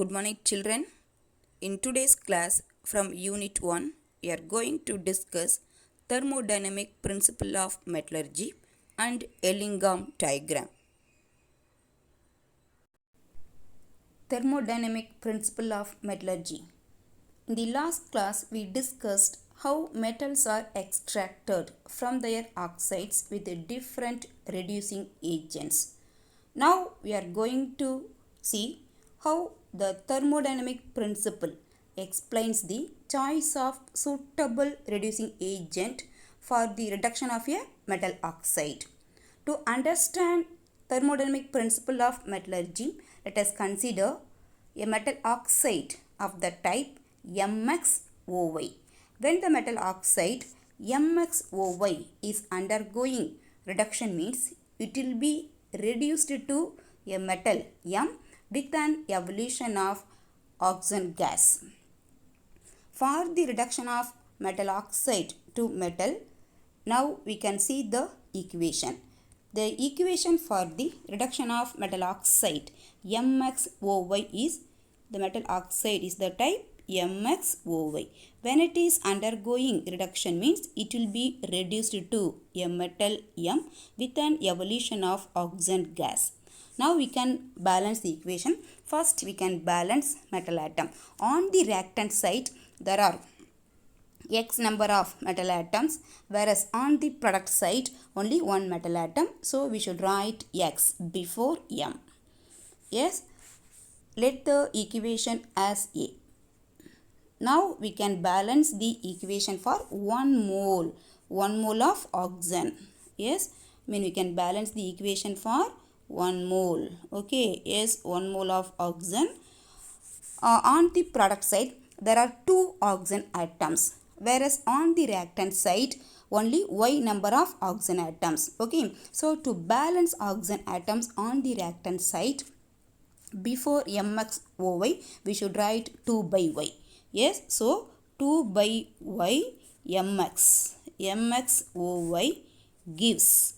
Good morning, children. In today's class from Unit 1, we are going to discuss thermodynamic principle of metallurgy and Ellingham diagram. Thermodynamic principle of metallurgy. In the last class, we discussed how metals are extracted from their oxides with different reducing agents. Now we are going to see how the thermodynamic principle explains the choice of suitable reducing agent for the reduction of a metal oxide. To understand thermodynamic principle of metallurgy, let us consider a metal oxide of the type MXOY. When the metal oxide MXOY is undergoing reduction means it will be reduced to a metal M with an evolution of oxygen gas. For the reduction of metal oxide to metal, now we can see the equation. The equation for the reduction of metal oxide MXOY is the metal oxide is the type MXOY. When it is undergoing reduction means it will be reduced to a metal M with an evolution of oxygen gas. Now we can balance the equation. First we can balance metal atom. On the reactant side there are X number of metal atoms, whereas on the product side only one metal atom. So we should write X before M. Yes, let the equation as A. Now we can balance the equation for 1 mole of oxygen. Yes, we can balance the equation for 1 mole. Okay, yes, 1 mole of oxygen. On the product side there are 2 oxygen atoms, whereas on the reactant side only Y number of oxygen atoms. Okay, so to balance oxygen atoms on the reactant side, before MXOY we should write 2 by Y. Yes, so 2 by Y MXOY gives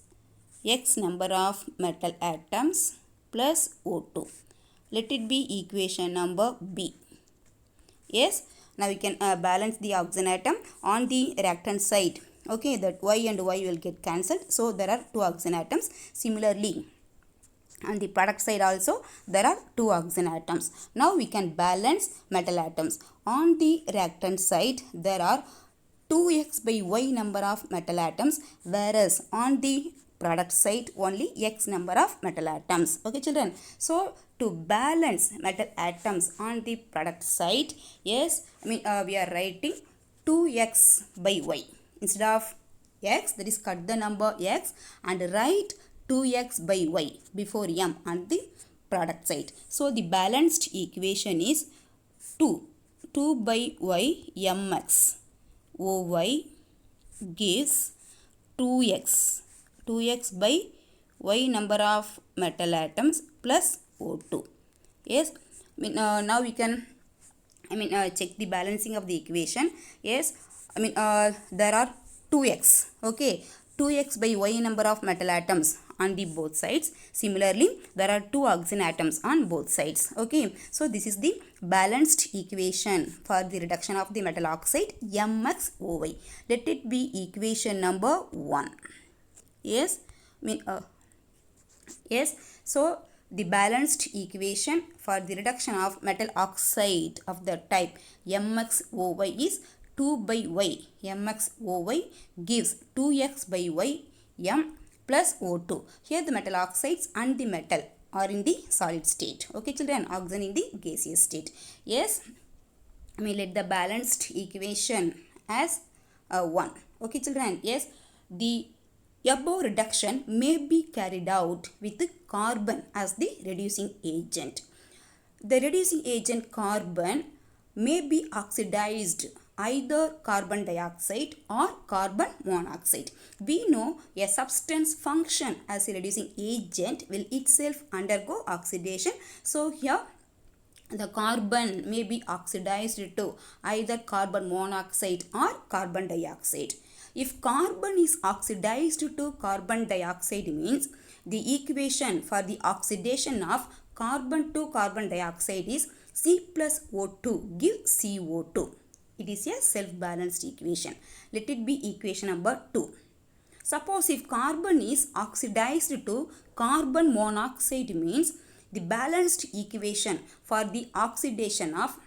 X number of metal atoms plus O2. Let it be equation number B. Yes, now we can balance the oxygen atom on the reactant side. Okay, that Y and Y will get cancelled. So there are 2 oxygen atoms. Similarly, on the product side also there are 2 oxygen atoms. Now we can balance metal atoms. On the reactant side there are 2x by Y number of metal atoms, whereas on the product side only X number of metal atoms. Okay children, so to balance metal atoms on the product side, yes, we are writing 2x by Y instead of X, that is cut the number X and write 2x by Y before M on the product side. So the balanced equation is 2 by Y MX OY gives 2x by Y number of metal atoms plus O2. Yes, now we can check the balancing of the equation. Yes, there are 2x. Okay, 2x by Y number of metal atoms on the both sides. Similarly, there are 2 oxygen atoms on both sides. Okay, so this is the balanced equation for the reduction of the metal oxide MXOY. Let it be equation number 1. Yes, yes, so the balanced equation for the reduction of metal oxide of the type MXOY is 2 by Y MXOY gives 2x by Y M plus O2. Here the metal oxides and the metal are in the solid state. Okay children, oxygen in the gaseous state. Yes, let the balanced equation as 1. Okay children, yes, the above reduction may be carried out with carbon as the reducing agent. The reducing agent carbon may be oxidized either carbon dioxide or carbon monoxide. We know a substance function as a reducing agent will itself undergo oxidation. So here the carbon may be oxidized to either carbon monoxide or carbon dioxide. If carbon is oxidized to carbon dioxide means the equation for the oxidation of carbon to carbon dioxide is C plus O2 gives CO2. It is a self-balanced equation. Let it be equation number 2. Suppose if carbon is oxidized to carbon monoxide means the balanced equation for the oxidation of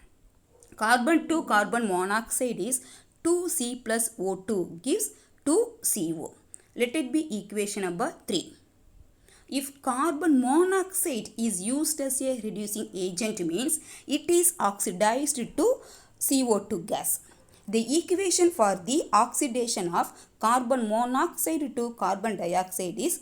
carbon to carbon monoxide is 2C plus O2 gives 2CO. Let it be equation number 3. If carbon monoxide is used as a reducing agent means it is oxidized to CO2 gas. The equation for the oxidation of carbon monoxide to carbon dioxide is,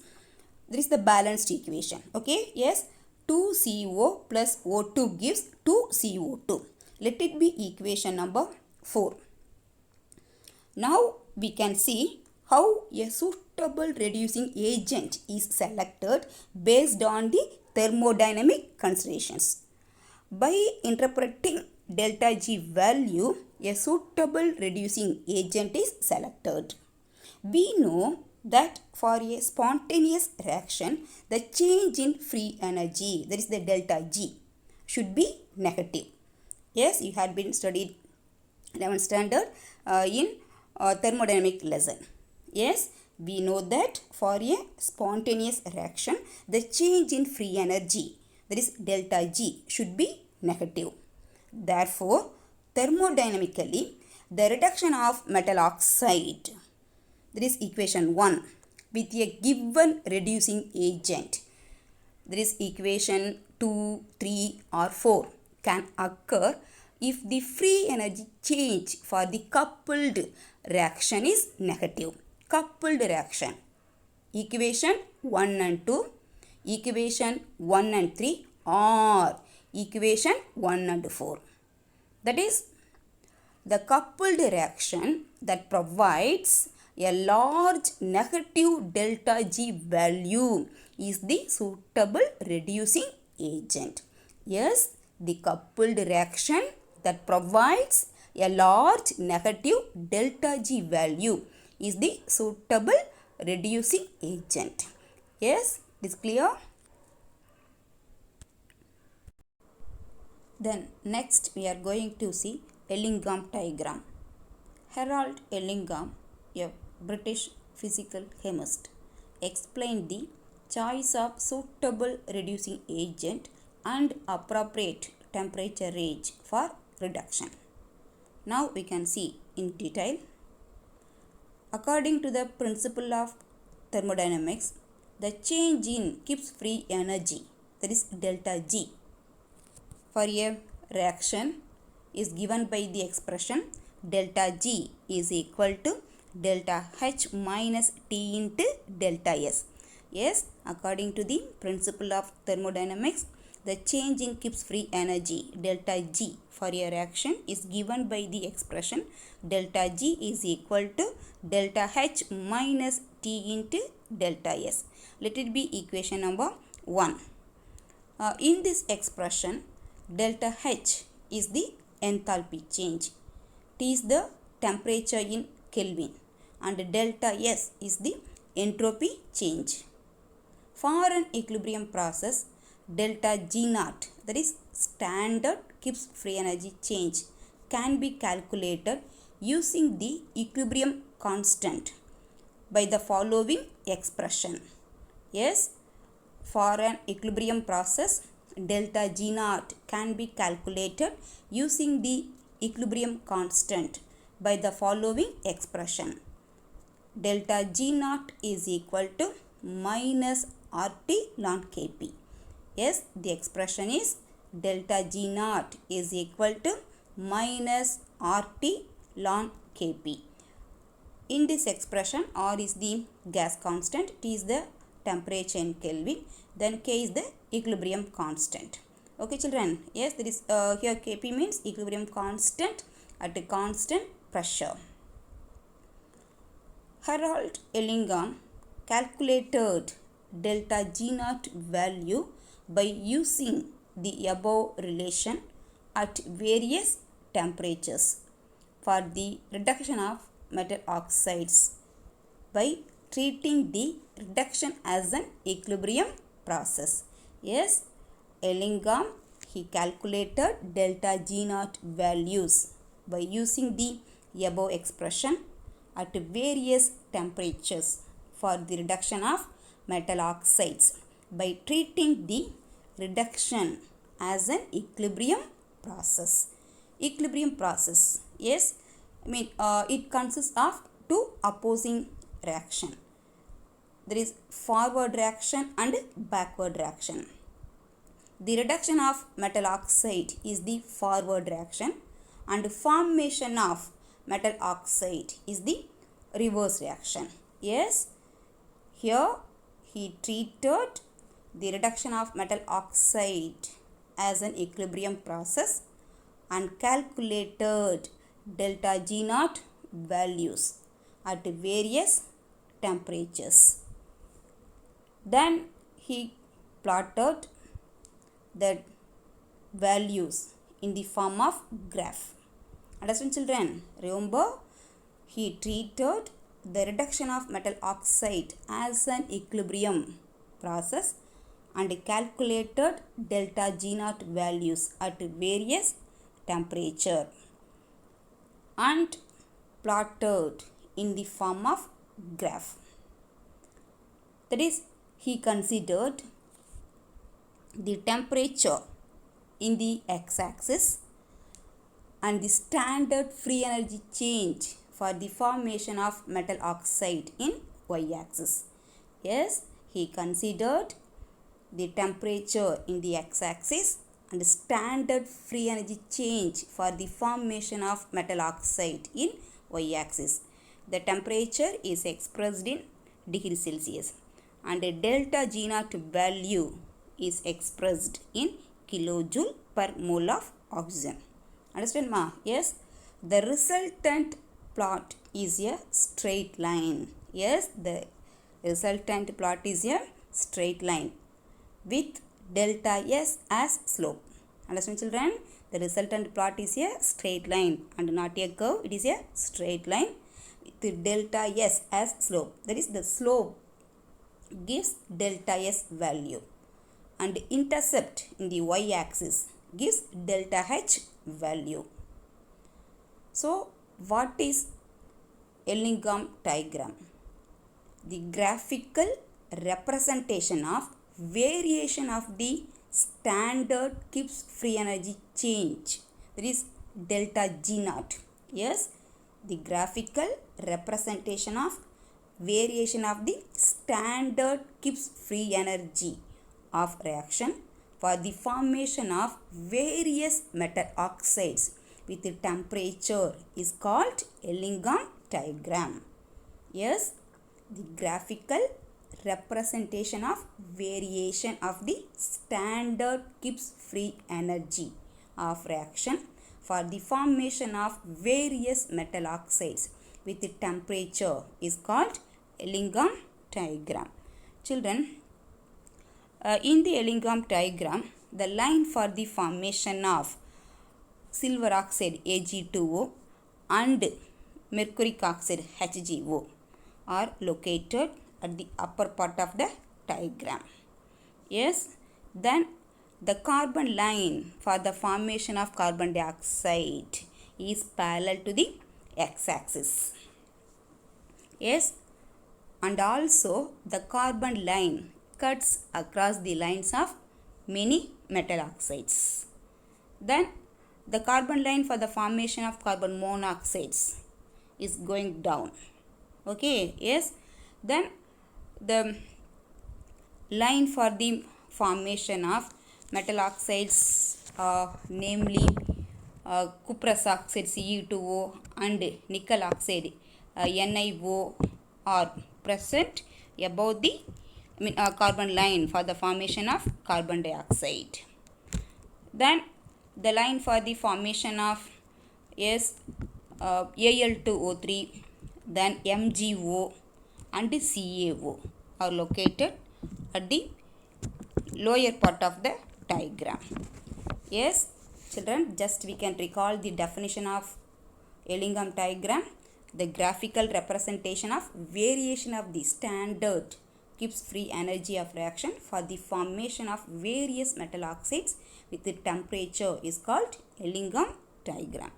this is the balanced equation. Okay, yes, 2CO plus O2 gives 2CO2. Let it be equation number 4. Now we can see how a suitable reducing agent is selected based on the thermodynamic considerations. By interpreting delta G value, a suitable reducing agent is selected. We know that for a spontaneous reaction, the change in free energy, that is the delta G, should be negative. Yes, you had been studied 11th standard in thermodynamic lesson. Yes, we know that for a spontaneous reaction, the change in free energy, that is delta G, should be negative. Therefore, thermodynamically, the reduction of metal oxide, that is equation 1, with a given reducing agent, that is equation 2, 3 or 4, can occur if the free energy change for the coupled reaction is negative. Coupled reaction, equation 1 and 2, equation 1 and 3 or equation 1 and 4. That is the coupled reaction that provides a large negative delta G value is the suitable reducing agent. Yes, the coupled reaction that provides a large negative delta G value is the suitable reducing agent. Yes, it is clear? Then next we are going to see Ellingham diagram. Harold Ellingham, a British physical chemist, explained the choice of suitable reducing agent and appropriate temperature range for reduction. Now we can see in detail. According to the principle of thermodynamics, the change in Gibbs free energy, that is delta G, for a reaction is given by the expression delta G is equal to delta H minus T into delta S. Yes, according to the principle of thermodynamics, the change in Gibbs free energy delta G for a reaction is given by the expression delta G is equal to delta H minus T into delta S. Let it be equation number 1. In this expression, delta H is the enthalpy change. T is the temperature in Kelvin and delta S is the entropy change. For an equilibrium process, delta G naught, that is standard Gibbs free energy change, can be calculated using the equilibrium constant by the following expression. Yes, for an equilibrium process, delta G naught can be calculated using the equilibrium constant by the following expression. Delta G naught is equal to minus RT ln Kp. Yes, the expression is delta G naught is equal to minus RT ln Kp. In this expression, R is the gas constant, T is the temperature in Kelvin, then K is the equilibrium constant. Okay children, yes, there is here Kp means equilibrium constant at a constant pressure. Harold Ellingham calculated delta G naught value by using the above relation at various temperatures for the reduction of metal oxides by treating the reduction as an equilibrium process. Yes, Ellingham he calculated delta G naught values by using the above expression at various temperatures for the reduction of metal oxides by treating the reduction as an equilibrium process. Equilibrium process, yes, it consists of two opposing reaction. There is forward reaction and backward reaction. The reduction of metal oxide is the forward reaction and formation of metal oxide is the reverse reaction. Yes, here he treated the reduction of metal oxide as an equilibrium process and calculated delta G naught values at various temperatures. Then he plotted the values in the form of graph. Understand, children? Remember, he treated the reduction of metal oxide as an equilibrium process and calculated delta G naught values at various temperature and plotted in the form of graph. That is, he considered the temperature in the x-axis and the standard free energy change for the formation of metal oxide in y-axis. Yes, he considered the temperature in the x-axis and standard free energy change for the formation of metal oxide in y-axis. The temperature is expressed in degrees Celsius and a delta G naught value is expressed in kilojoule per mole of oxygen. Understand, ma? Yes, the resultant plot is a straight line. Yes, the resultant plot is a straight line with delta S as slope. Understand, children? The resultant plot is a straight line and not a curve. It is a straight line with delta S as slope. That is, the slope gives delta S value and intercept in the y-axis gives delta H value. So, what is Ellingham diagram? The graphical representation of variation of the standard Gibbs free energy change, that is delta G naught. Yes, the graphical representation of variation of the standard Gibbs free energy of reaction for the formation of various metal oxides with the temperature is called Ellingham diagram. Yes, the graphical representation of variation of the standard Gibbs free energy of reaction for the formation of various metal oxides with the temperature is called Ellingham diagram. Children, in the Ellingham diagram, the line for the formation of silver oxide Ag2O and mercuric oxide HgO are located at the upper part of the diagram. Yes, then the carbon line for the formation of carbon dioxide is parallel to the x-axis. Yes, and also the carbon line cuts across the lines of many metal oxides. Then the carbon line for the formation of carbon monoxides is going down. Okay, yes. Then the line for the formation of metal oxides, namely cuprous oxide Ce2O and nickel oxide NiO are present above the carbon line for the formation of carbon dioxide. Then the line for the formation of Al2O3, then MgO and CaO are located at the lower part of the diagram. Yes, children, just we can recall the definition of Ellingham diagram. The graphical representation of variation of the standard keeps free energy of reaction for the formation of various metal oxides with the temperature is called Ellingham diagram.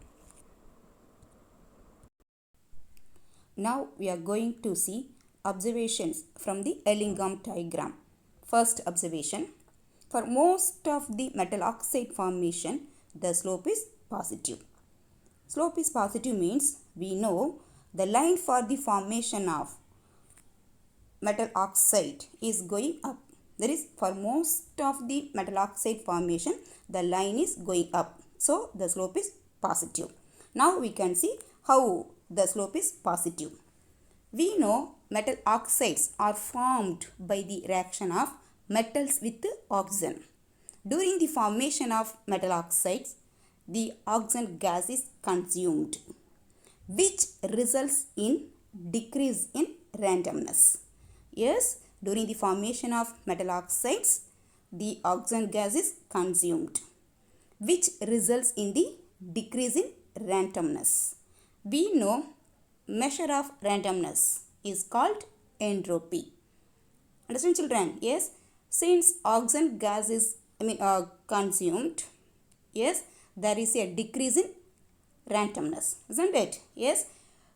Now we are going to see observations from the Ellingham diagram. First observation, for most of the metal oxide formation, the slope is positive. Slope is positive means we know the line for the formation of metal oxide is going up. That is, for most of the metal oxide formation, the line is going up. So the slope is positive. Now we can see how the slope is positive. We know metal oxides are formed by the reaction of metals with oxygen. During the formation of metal oxides, the oxygen gas is consumed, which results in decrease in randomness. Yes, during the formation of metal oxides, the oxygen gas is consumed, which results in the decrease in randomness. We know measure of randomness is called entropy. Understand, children? Yes, since oxygen gas is consumed, yes, there is a decrease in randomness, isn't it? Yes,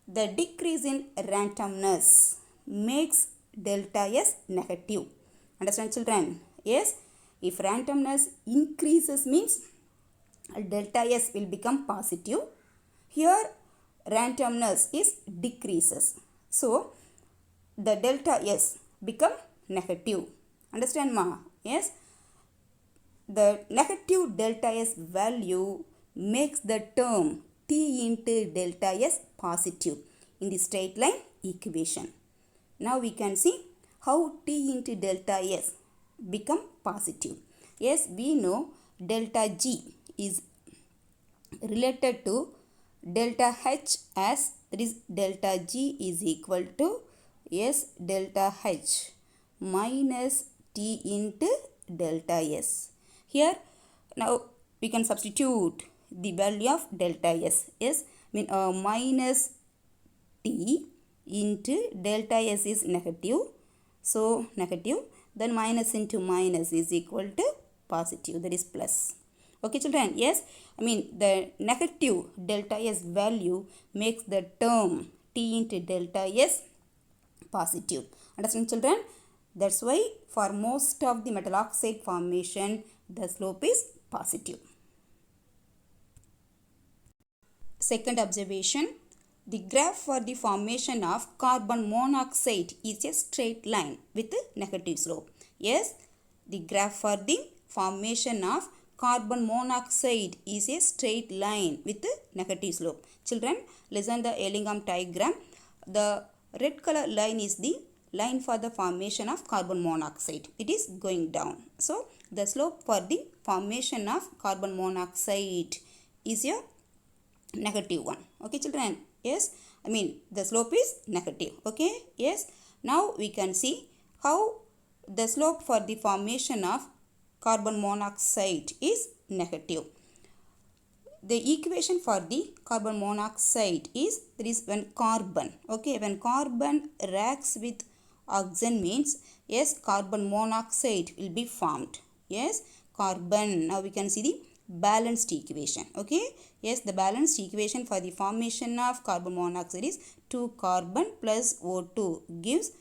the decrease in randomness makes delta S negative. Understand, children? Yes, if randomness increases means delta S will become positive. Here randomness is decreases, so the delta S become negative. Understand, ma? Yes, the negative delta S value makes the term T into delta S positive in the straight line equation. Now we can see how T into delta S become positive. Yes, we know delta G is related to delta H, as that is delta G is equal to, yes, delta H minus T into delta S. Here now we can substitute the value of delta S. Yes, minus T into delta S is negative, so negative, then minus into minus is equal to positive, that is plus. Okay, children? Yes, the negative delta S value makes the term T into delta S positive. Understand, children? That's why for most of the metal oxide formation, the slope is positive. Second observation, the graph for the formation of carbon monoxide is a straight line with a negative slope. Yes, the graph for the formation of carbon monoxide is a straight line with a negative slope. Children, listen the Ellingham diagram. The red color line is the line for the formation of carbon monoxide. It is going down. So the slope for the formation of carbon monoxide is a negative one. Okay, children? Yes, the slope is negative. Okay, yes. Now we can see how the slope for the formation of carbon monoxide is negative. The equation for the carbon monoxide is, there is when carbon, okay, when carbon reacts with oxygen means, yes, carbon monoxide will be formed. Yes, carbon. Now we can see the balanced equation. Okay, yes, the balanced equation for the formation of carbon monoxide is 2 carbon plus O2 gives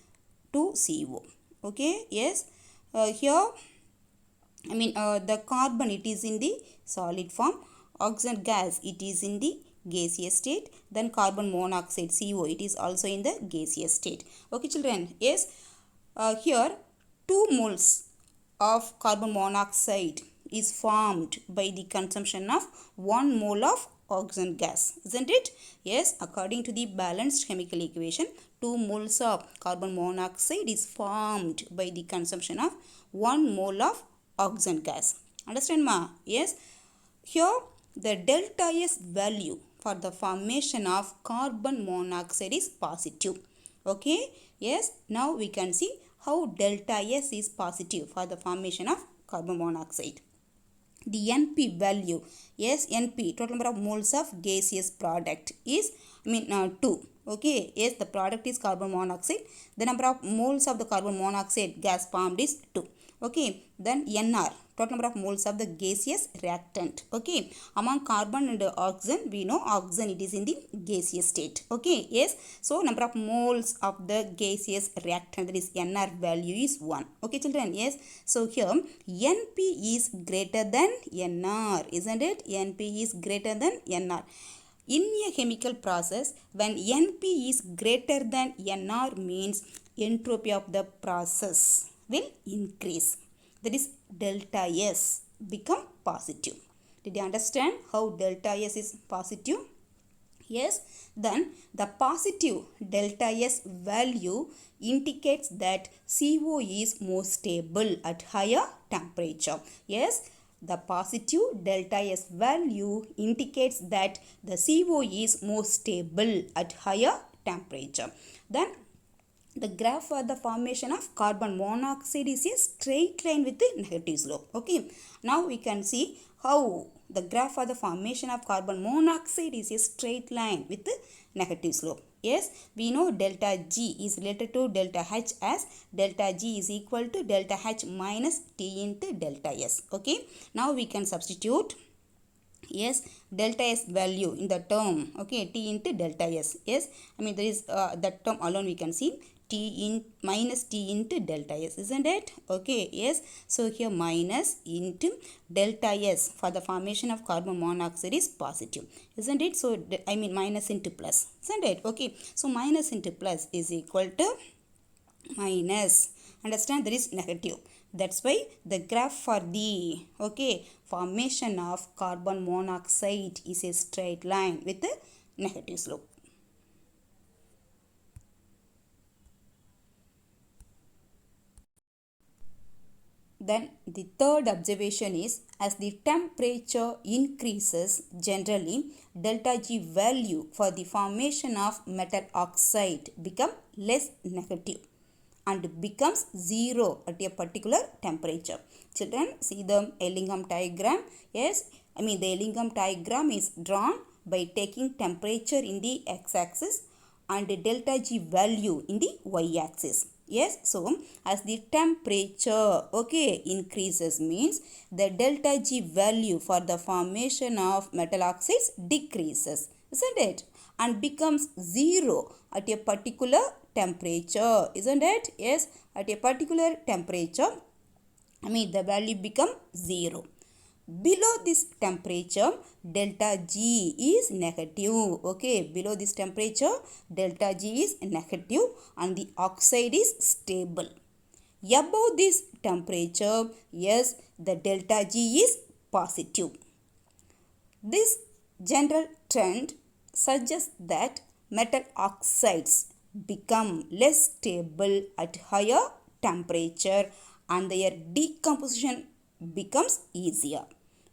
2 CO. Okay, yes, here the carbon, it is in the solid form, oxygen gas, it is in the gaseous state, then carbon monoxide CO, it is also in the gaseous state. Okay, children? Yes, here 2 moles of carbon monoxide is formed by the consumption of 1 mole of oxygen gas, isn't it? Yes, according to the balanced chemical equation, 2 moles of carbon monoxide is formed by the consumption of 1 mole of oxygen gas. Understand, ma? Yes, here the delta S value for the formation of carbon monoxide is positive. Okay, yes, now we can see how delta S is positive for the formation of carbon monoxide. The NP value, yes, NP, total number of moles of gaseous product, is 2. Okay, yes, the product is carbon monoxide. The number of moles of the carbon monoxide gas formed is 2. Okay, then NR, total number of moles of the gaseous reactant. Okay, among carbon and oxygen, we know oxygen it is in the gaseous state. Okay, yes, so number of moles of the gaseous reactant, that is NR value is 1. Okay children, yes, so here NP is greater than NR, isn't it? NP is greater than NR. In a chemical process, when NP is greater than NR means entropy of the process will increase. That is delta S become positive. Did you understand how delta S is positive? Yes, then the positive delta S value indicates that CO is more stable at higher temperature. Yes, the positive delta S value indicates that the CO is more stable at higher temperature. Then the graph for the formation of carbon monoxide is a straight line with a negative slope. Okay, now we can see how the graph for the formation of carbon monoxide is a straight line with a negative slope. Yes, we know delta G is related to delta H as delta G is equal to delta H minus T into delta S. Okay, now we can substitute, yes, delta S value in the term, okay, T into delta S. Yes, there is that term alone we can see T in minus T into delta S, isn't it? Okay, yes, so here minus into delta S for the formation of carbon monoxide is positive, isn't it? So minus into plus, isn't it? Okay, so minus into plus is equal to minus. Understand, there is negative. That's why the graph for the formation of carbon monoxide is a straight line with a negative slope. Then the third observation is, as the temperature increases, generally delta G value for the formation of metal oxide become less negative and becomes 0 at a particular temperature. Children, see the Ellingham diagram. Yes, the Ellingham diagram is drawn by taking temperature in the x-axis and delta G value in the y-axis. Yes, so as the temperature increases means the delta G value for the formation of metal oxides decreases, isn't it? And becomes 0 at a particular temperature, isn't it? Yes, at a particular temperature, the value become 0. Below this temperature, delta G is negative. Okay, below this temperature, delta G is negative and the oxide is stable. Above this temperature, yes, the delta G is positive. This general trend suggests that metal oxides become less stable at higher temperature and their decomposition becomes easier.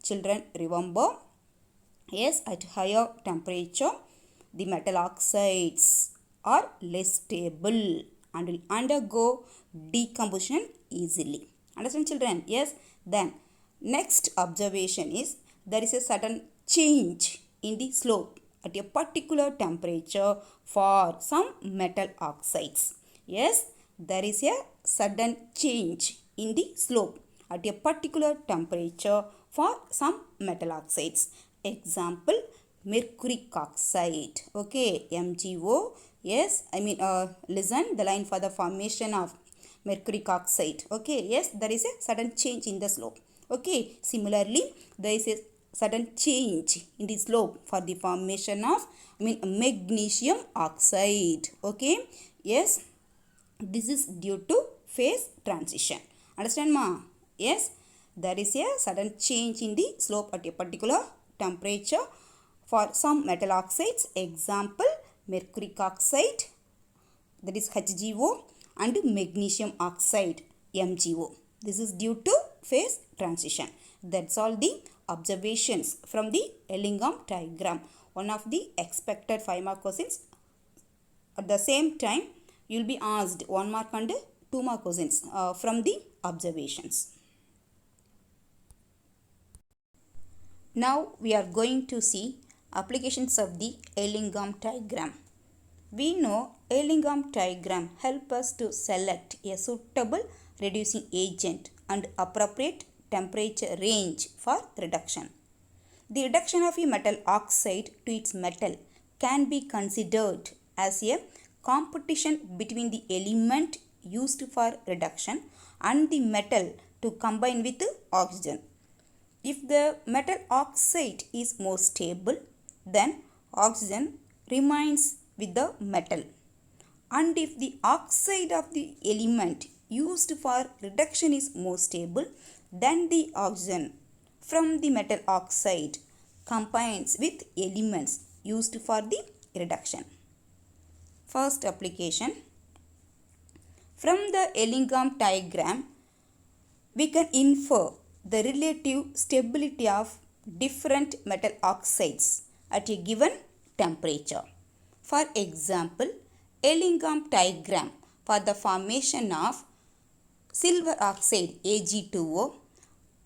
Children, remember, yes, at higher temperature, the metal oxides are less stable and will undergo decomposition easily. Understand, children? Yes. Then, next observation is, there is a sudden change in the slope at a particular temperature for some metal oxides. Yes, there is a sudden change in the slope at a particular temperature for some metal oxides. Example, mercuric oxide. Okay, MgO. Yes, listen the line for the formation of mercuric oxide. Okay, yes, there is a sudden change in the slope. Okay, similarly, there is a sudden change in the slope for the formation of magnesium oxide. Okay, yes, this is due to phase transition. Understand, ma? Yes, there is a sudden change in the slope at a particular temperature for some metal oxides. Example, mercuric oxide, that is HgO, and magnesium oxide, MgO. This is due to phase transition. That's all the observations from the Ellingham diagram. One of the expected 5 mark questions. At the same time, you will be asked 1 mark and 2 mark questions from the observations. Now we are going to see applications of the Elingham diagram. We know Elingham diagram help us to select a suitable reducing agent and appropriate temperature range for reduction. The reduction of a metal oxide to its metal can be considered as a competition between the element used for reduction and the metal to combine with oxygen. If the metal oxide is more stable, then oxygen remains with the metal. And if the oxide of the element used for reduction is more stable, then the oxygen from the metal oxide combines with elements used for the reduction. First application. From the Elingham diagram, we can infer the relative stability of different metal oxides at a given temperature. For example, Elingham diagram for the formation of silver oxide Ag2O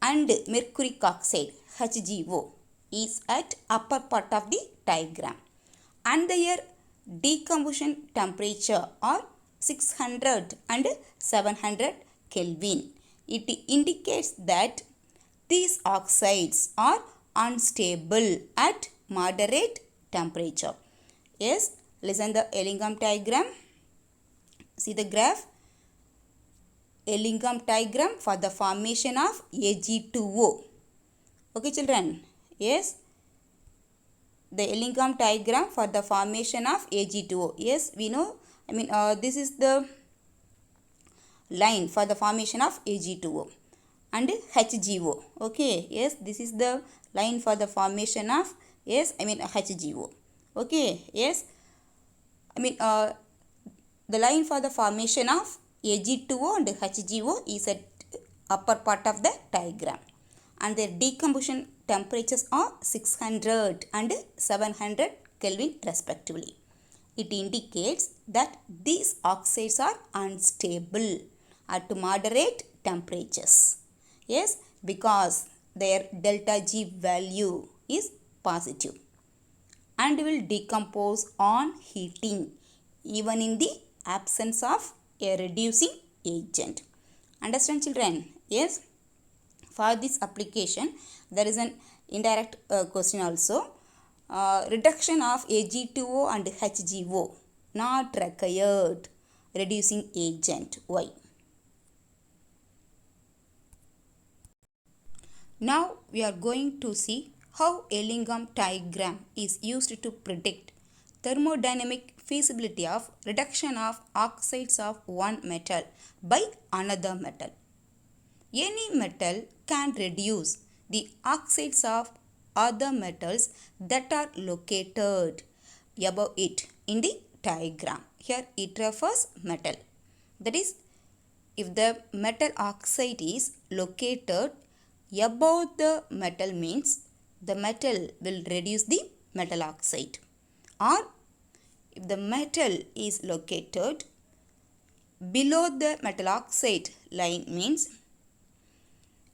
and mercuric oxide HgO is at upper part of the diagram, and their decomposition temperature are 600 and 700 Kelvin. It indicates that these oxides are unstable at moderate temperature. Yes, listen the Elingham diagram. See the graph. Elingham diagram for the formation of Ag2O. Okay, children. Yes. The Elingham diagram for the formation of Ag2O. Yes, we know. This is the line for the formation of Ag2O and HgO. Okay. Yes, this is the line for the formation of HgO. Okay. Yes. The line for the formation of Ag2O and HgO is at upper part of the diagram, and their decomposition temperatures are 600 and 700 Kelvin respectively. It indicates that these oxides are unstable at moderate temperatures. Yes, because their delta G value is positive and will decompose on heating even in the absence of a reducing agent. Understand, children? Yes. For this application, there is an indirect question also. Reduction of Ag2O and HgO not required reducing agent. Why? Now we are going to see how Elingham diagram is used to predict thermodynamic feasibility of reduction of oxides of one metal by another metal. Any metal can reduce the oxides of other metals that are located above it in the diagram. Here it refers metal. That is, if the metal oxide is located above the metal means the metal will reduce the metal oxide, or if the metal is located below the metal oxide line means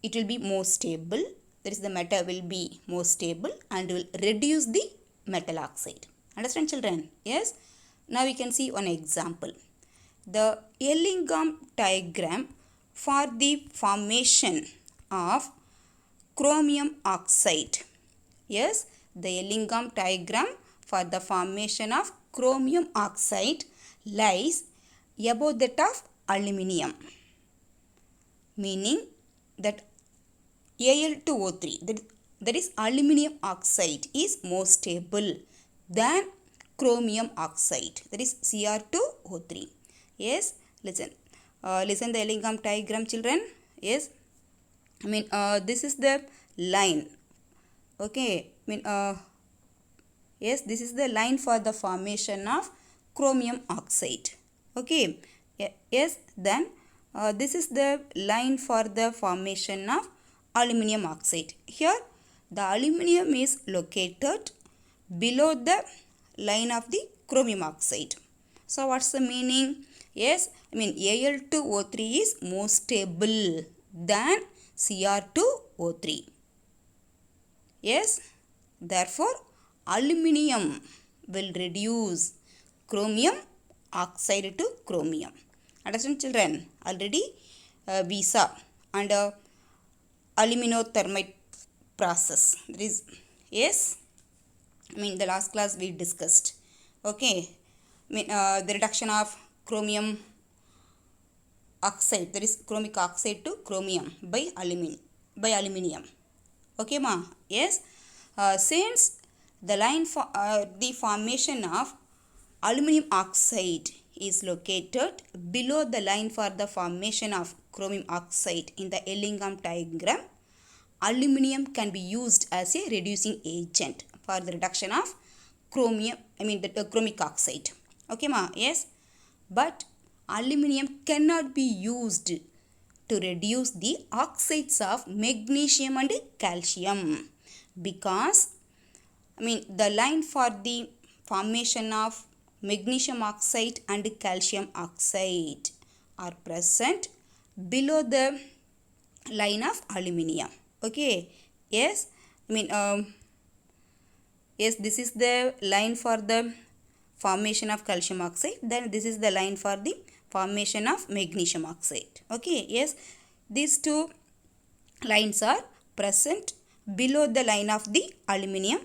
it will be more stable. That is, the metal will be more stable and will reduce the metal oxide. Understand, children? Yes. Now we can see one example. The Elingham diagram for the formation of chromium oxide. Yes, the Elingham diagram for the formation of chromium oxide lies above that of aluminium, meaning that Al2O3, that is aluminium oxide, is more stable than chromium oxide, that is Cr2O3. Yes, listen the Elingham diagram, children. Yes, this is the line. Okay, yes, this is the line for the formation of chromium oxide. Okay, yes, then this is the line for the formation of aluminium oxide. Here the aluminium is located below the line of the chromium oxide. So what's the meaning? Yes, Al2O3 is more stable than Cr2O3. Yes, therefore Aluminium will reduce chromium oxide to chromium. Understand children? Already we saw under aluminothermite process. That is, yes, the last class we discussed. Okay, the reduction of chromium oxide, that is chromic oxide to chromium by aluminium. Okay ma? Yes. Since the line for the formation of aluminum oxide is located below the line for the formation of chromium oxide in the Ellingham diagram, aluminum can be used as a reducing agent for the reduction of the chromic oxide. Okay ma? Yes. But aluminum cannot be used to reduce the oxides of magnesium and calcium, because the line for the formation of magnesium oxide and calcium oxide are present below the line of aluminium. Okay. Yes. Yes, this is the line for the formation of calcium oxide, then this is the line for the formation of magnesium oxide. Okay. Yes, these two lines are present below the line of the aluminium.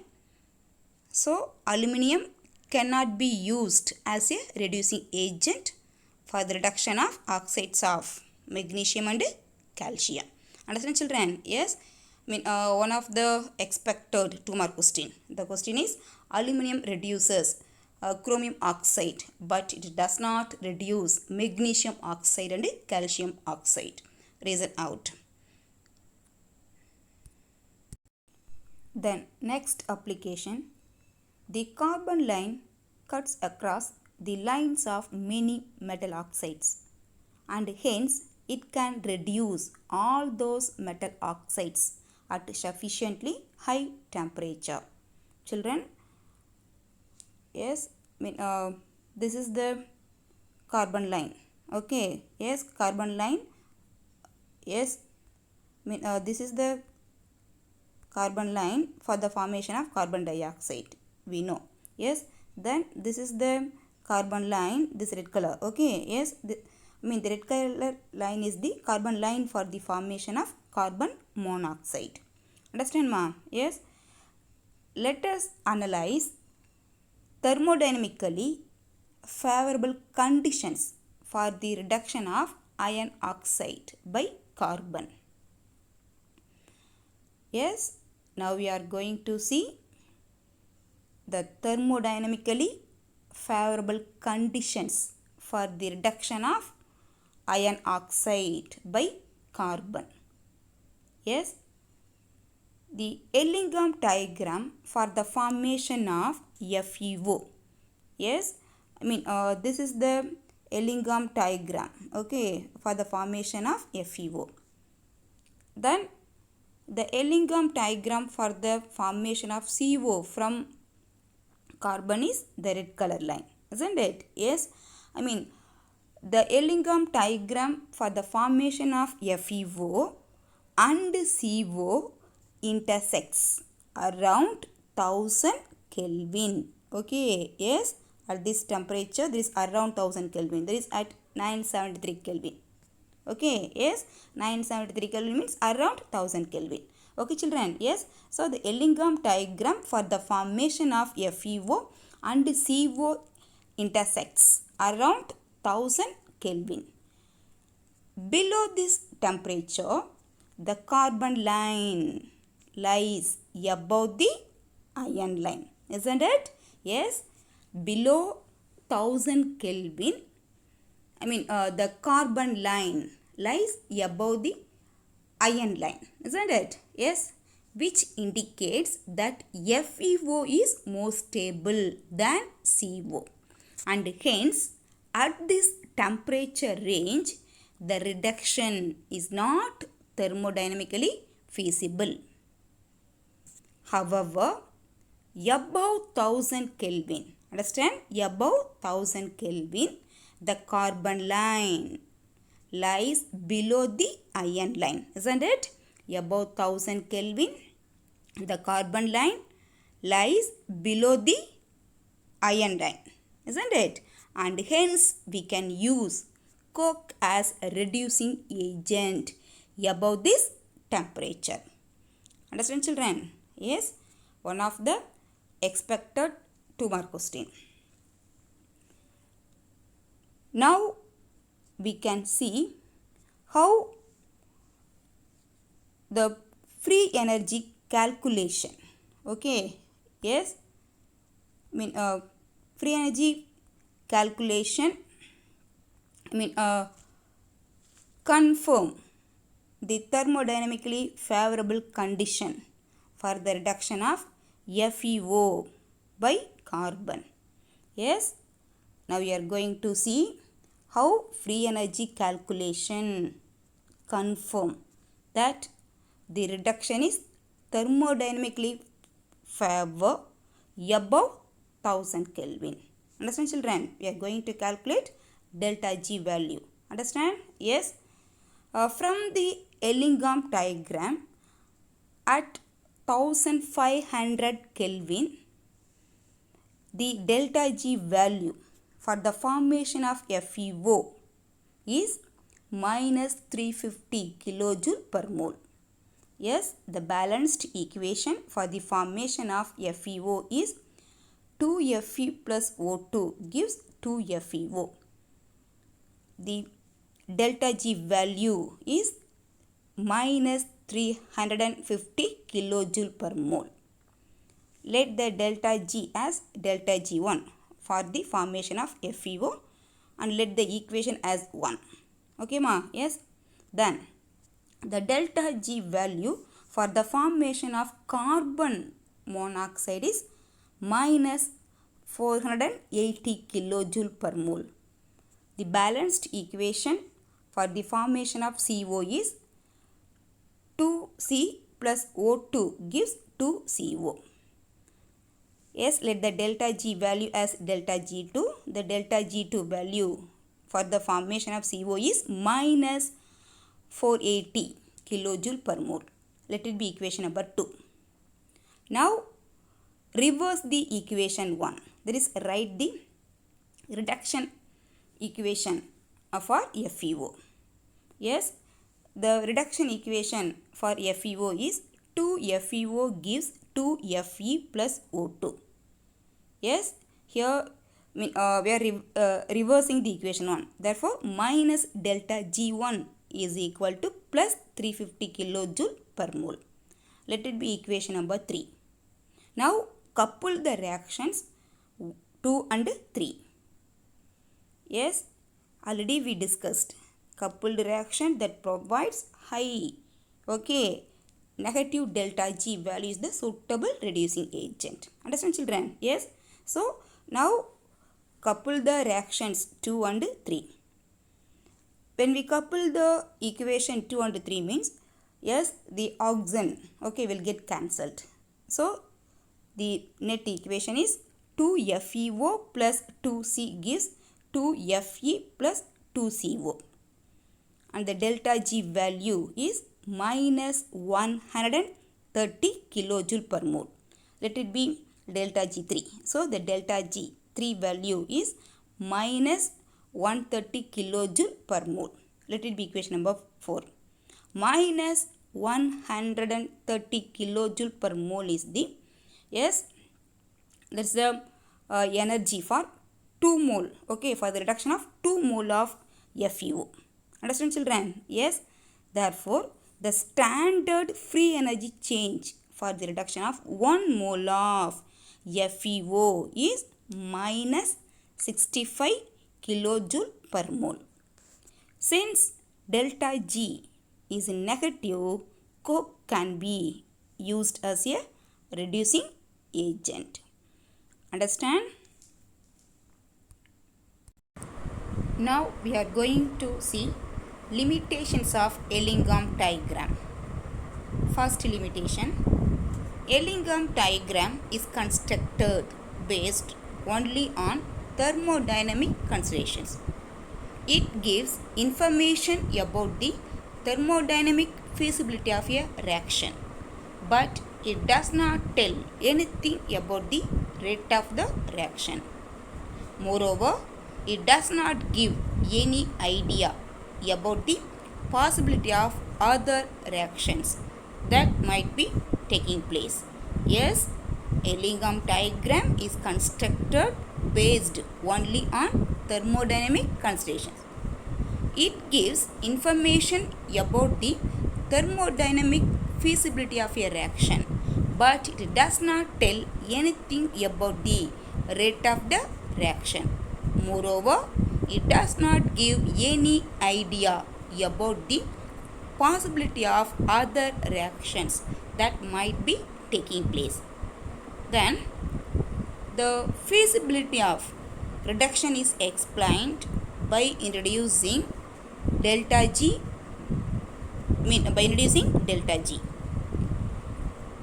So aluminium cannot be used as a reducing agent for the reduction of oxides of magnesium and calcium. Understand children? Yes. One of the expected 2-mark question. The question is, aluminum reduces chromium oxide, but it does not reduce magnesium oxide and calcium oxide. Reason out. Then next application, the carbon line cuts across the lines of many metal oxides, and hence it can reduce all those metal oxides at sufficiently high temperature. Children, yes, this is the carbon line. Okay. Yes, carbon line. Yes, this is the carbon line for the formation of carbon dioxide, we know. Yes. Then this is the carbon line, this red color. Okay. Yes, the red color line is the carbon line for the formation of carbon monoxide. Understand ma? Yes. Let us analyze thermodynamically favorable conditions for the reduction of iron oxide by carbon. Yes, now we are going to see the thermodynamically favorable conditions for the reduction of iron oxide by carbon. Yes, the Ellingham diagram for the formation of FeO. Yes, this is the Ellingham diagram. Okay, for the formation of FeO. Then the Ellingham diagram for the formation of CO from carbon is the red color line, isn't it? Yes, the Ellingham diagram for the formation of FeO and CO intersects around 1000 Kelvin. Okay. Yes, at this temperature there is around 1000 Kelvin, there is at 973 Kelvin. Okay. Yes, 973 Kelvin means around 1000 Kelvin. Okay children. Yes, so the Ellingham diagram for the formation of FeO and CO intersects around 1000 Kelvin. Below this temperature, the carbon line lies above the iron line, isn't it? Yes, below 1000 Kelvin, the carbon line lies above the iron line, isn't it? Yes, which indicates that FeO is more stable than CO, and hence at this temperature range the reduction is not thermodynamically feasible. However, above 1000 Kelvin, understand, above 1000 Kelvin, the carbon line lies below the iron line, isn't it? Above 1000 Kelvin, the carbon line lies below the iron line, isn't it? And hence we can use coke as a reducing agent above this temperature. Understand, children? Yes, one of the expected 2-mark question. Now we can see how the free energy calculation. Okay, yes, free energy calculation confirm the thermodynamically favorable condition for the reduction of FeO by carbon. Yes, now we are going to see how free energy calculation confirm that the reduction is thermodynamically favor above 1000 Kelvin. Understand, children? We are going to calculate delta G value. Understand? Yes. From the Ellingham diagram, at 1500 Kelvin, the delta G value for the formation of FeO is minus 350 kilojoule per mole. Yes, the balanced equation for the formation of FeO is 2Fe plus O2 gives 2FeO. The delta G value is minus 350 kilojoule per mole. Let the delta G as delta G1 for the formation of FeO and let the equation as 1. Okay, ma? Yes. Then the delta G value for the formation of carbon monoxide is minus 480 kilojoule per mole. The balanced equation for the formation of CO is 2C plus O2 gives 2CO. Yes, let the delta G value as delta G2. The delta G2 value for the formation of CO is minus 480 kilojoule per mole. Let it be equation number 2. Now reverse the equation 1. That is, write the reduction equation for FeO. Yes, the reduction equation for FeO is 2FeO gives 2Fe plus O2. Yes, here we are reversing the equation 1. Therefore, minus delta G1 is equal to plus 350 kilojoule per mole. Let it be equation number 3. Now, couple the reactions 2 and 3. Yes, already we discussed coupled reaction that provides high, negative delta G value is the suitable reducing agent. Understand, children? Yes. So, now couple the reactions 2 and 3. When we couple the equation 2 and 3 means, yes, the oxygen, will get cancelled. So, the net equation is 2FeO plus 2C gives 2Fe plus 2CO. And the delta G value is minus 130 kilojoule per mole. Let it be delta G3. So, the delta G3 value is minus 130 kilojoule per mole. Let it be equation number 4. Minus 130 kilojoule per mole is the, yes, that's the energy for 2 mole, for the reduction of 2 mole of FeO. Understand, children? Yes. Therefore, the standard free energy change for the reduction of 1 mole of FeO is minus 65 kilojoule per mole. Since delta G is negative, coke can be used as a reducing agent. Understand? Now we are going to see limitations of Ellingham diagram. First limitation, Ellingham diagram is constructed based only on thermodynamic considerations. It gives information about the thermodynamic feasibility of a reaction, but it does not tell anything about the rate of the reaction. Moreover, it does not give any idea about the possibility of other reactions that might be taking place. Yes, a Lingam diagram is constructed based only on thermodynamic considerations. It gives information about the thermodynamic feasibility of a reaction, but it does not tell anything about the rate of the reaction. Moreover, it does not give any idea about the possibility of other reactions that might be taking place. Then, the feasibility of reduction is explained by introducing delta G,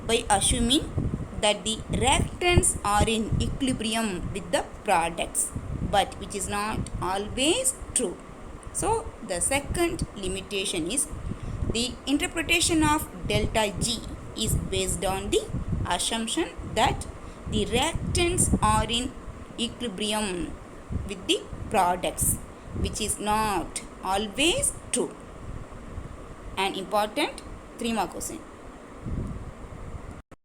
by assuming that the reactants are in equilibrium with the products, but which is not always true. So the second limitation is the interpretation of delta G is based on the assumption that the reactants are in equilibrium with the products, which is not always true. An important 3-mark question.